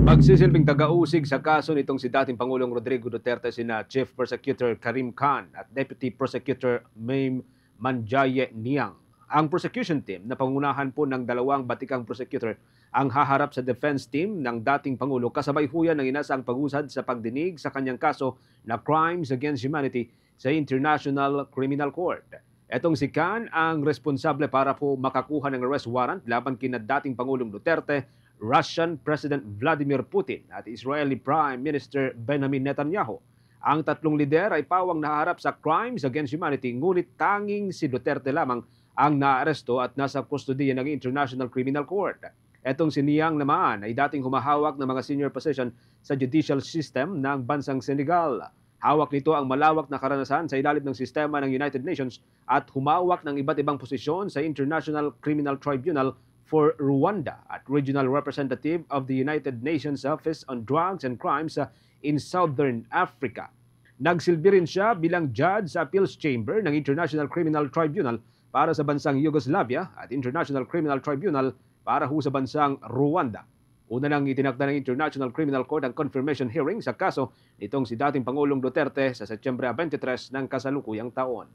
Magsisilbing taga-usig sa kaso nitong si dating Pangulong Rodrigo Duterte sina Chief Prosecutor Karim Khan at Deputy Prosecutor Mame Manjaye Niang. Ang prosecution team na pangunahan po ng dalawang batikang prosecutor ang haharap sa defense team ng dating Pangulo kasabay huyan ng inasang pag-usad sa pagdinig sa kanyang kaso na Crimes Against Humanity sa International Criminal Court. Etong si Khan ang responsable para po makakuha ng arrest warrant laban kina dating Pangulong Duterte, Russian President Vladimir Putin at Israeli Prime Minister Benjamin Netanyahu. Ang tatlong lider ay pawang naharap sa Crimes Against Humanity ngunit tanging si Duterte lamang ang naaresto at nasa kustodiya ng International Criminal Court. Etong si Niang naman ay dating humahawak ng mga senior position sa judicial system ng bansang Senegal. Hawak nito ang malawak na karanasan sa ilalim ng sistema ng United Nations at humawak ng iba't ibang posisyon sa International Criminal Tribunal for Rwanda at Regional Representative of the United Nations Office on Drugs and Crimes in Southern Africa. Nagsilbi rin siya bilang judge sa Appeals Chamber ng International Criminal Tribunal para sa bansang Yugoslavia at International Criminal Tribunal para sa bansang Rwanda. Una nang itinakda ng International Criminal Court ang confirmation hearing sa kaso nitong si dating Pangulong Duterte sa Setyembre 23 ng kasalukuyang taon.